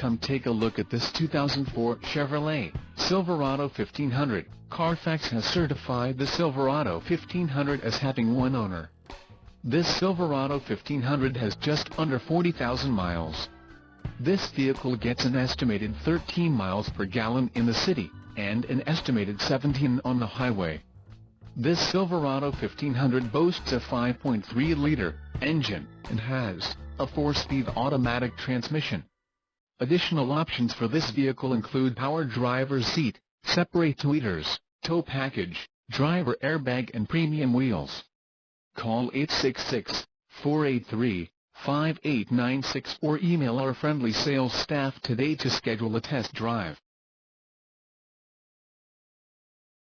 Come take a look at this 2004 Chevrolet Silverado 1500. Carfax has certified the Silverado 1500 as having one owner. This Silverado 1500 has just under 40,000 miles. This vehicle gets an estimated 13 miles per gallon in the city, and an estimated 17 on the highway. This Silverado 1500 boasts a 5.3-liter engine, and has a 4-speed automatic transmission. Additional options for this vehicle include power driver's seat, separate tweeters, tow package, driver airbag and premium wheels. Call 866-483-5896 or email our friendly sales staff today to schedule a test drive.